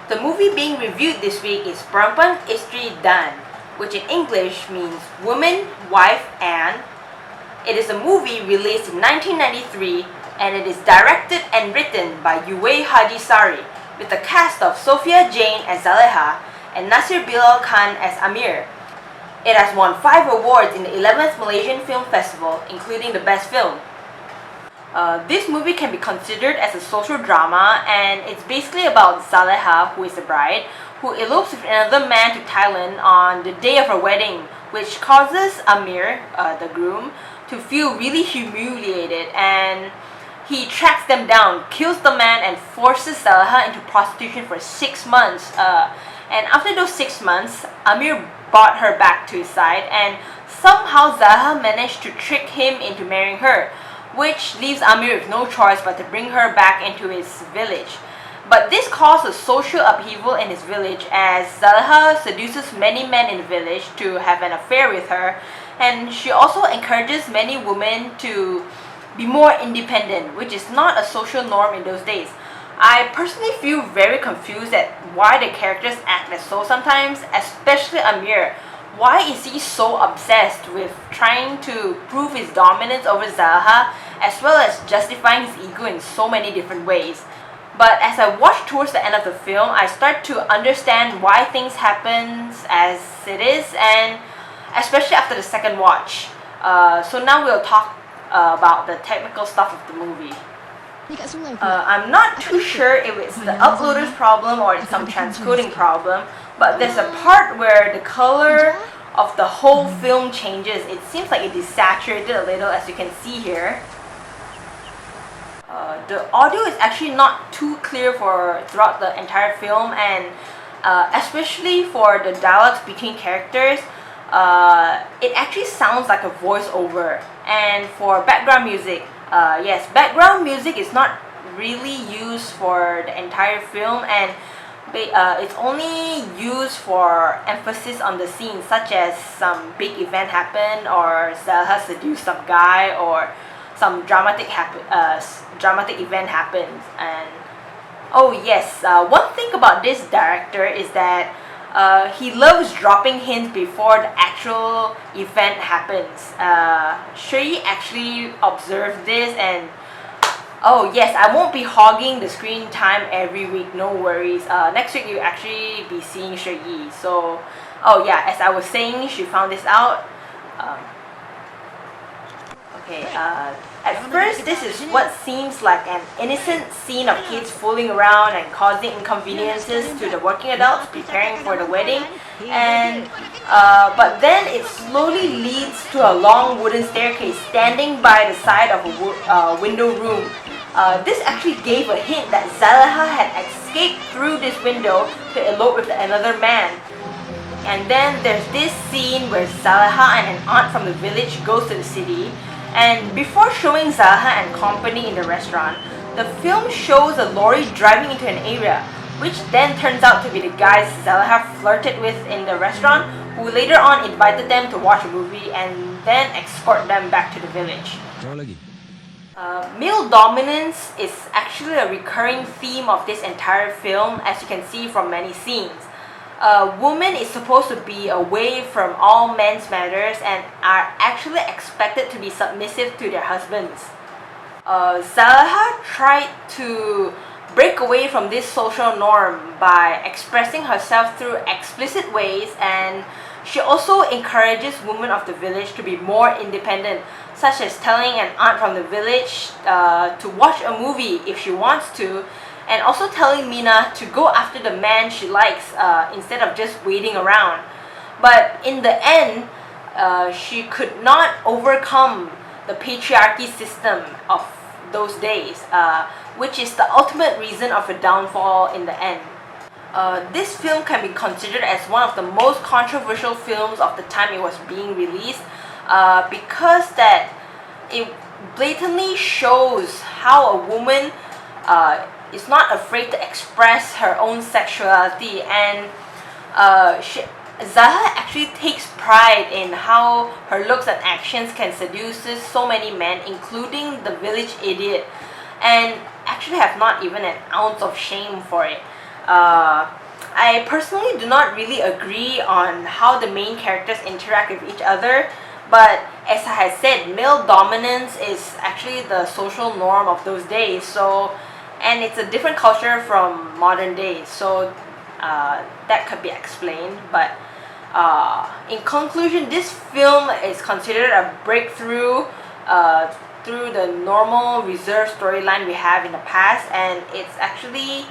The movie being reviewed this week is Perempuan, Isteri, which in English means woman, wife, and it is a movie released in 1993 and it is directed and written by Yue Hajisari with a cast of Sophia Jane as Zaleha and Nasir Bilal Khan as Amir. It has won 5 awards in the 11th Malaysian Film Festival, including the Best Film. This movie can be considered as a social drama, and it's basically about Zaleha, who is the bride, who elopes with another man to Thailand on the day of her wedding, which causes Amir, the groom, to feel really humiliated, and he tracks them down, kills the man, and forces Zaleha into prostitution for 6 months. And after those 6 months, Amir brought her back to his side, and somehow Zaleha managed to trick him into marrying her, which leaves Amir with no choice but to bring her back into his village. But this caused a social upheaval in his village as Zaleha seduces many men in the village to have an affair with her, and she also encourages many women to be more independent, which is not a social norm in those days. I personally feel very confused at why the characters act as so sometimes, especially Amir. Why is he so obsessed with trying to prove his dominance over Zaleha, as well as justifying his ego in so many different ways? But as I watch towards the end of the film, I start to understand why things happen as it is, and especially after the second watch. So now we'll talk about the technical stuff of the movie. I'm not too sure if it's the uploader's problem or it's some transcoding problem, but there's a part where the color of the whole film changes. It seems like it desaturated a little, as you can see here. The audio is actually not too clear for throughout the entire film, and especially for the dialogues between characters, it actually sounds like a voiceover. And for background music, yes, background music is not really used for the entire film, and it's only used for emphasis on the scene, such as some big event happen, or Zaleha seduced some guy, or some dramatic event happens. And oh yes, one thing about this director is that he loves dropping hints before the actual event happens. Shui actually observed this, and oh yes, I won't be hogging the screen time every week, no worries. Next week you'll actually be seeing Shui. So, oh yeah, as I was saying, she found this out. At first, this is what seems like an innocent scene of kids fooling around and causing inconveniences to the working adults preparing for the wedding, and but then it slowly leads to a long wooden staircase standing by the side of a window room. This actually gave a hint that Zaleha had escaped through this window to elope with another man. And then there's this scene where Zaleha and an aunt from the village goes to the city. And before showing Zaleha and company in the restaurant, the film shows a lorry driving into an area, which then turns out to be the guys Zaleha flirted with in the restaurant, who later on invited them to watch a movie and then escort them back to the village. Male dominance is actually a recurring theme of this entire film, as you can see from many scenes. A woman is supposed to be away from all men's matters and are actually expected to be submissive to their husbands. Zaleha tried to break away from this social norm by expressing herself through explicit ways, and she also encourages women of the village to be more independent, such as telling an aunt from the village to watch a movie if she wants to, and also telling Mina to go after the man she likes instead of just waiting around. But in the end, she could not overcome the patriarchy system of those days, which is the ultimate reason of her downfall in the end. This film can be considered as one of the most controversial films of the time it was being released, because that it blatantly shows how a woman is not afraid to express her own sexuality, and Zaleha actually takes pride in how her looks and actions can seduce so many men, including the village idiot, and actually have not even an ounce of shame for it. I personally do not really agree on how the main characters interact with each other, but as I had said, male dominance is actually the social norm of those days. So, and it's a different culture from modern days. So that could be explained. But in conclusion, this film is considered a breakthrough through the normal reserved storyline we have in the past, and it's actually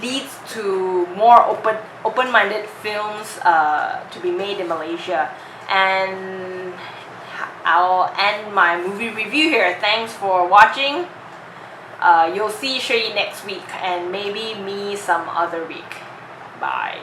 leads to more open-minded films to be made in Malaysia. And I'll end my movie review here. Thanks for watching. You'll see Shui next week, and maybe me some other week. Bye.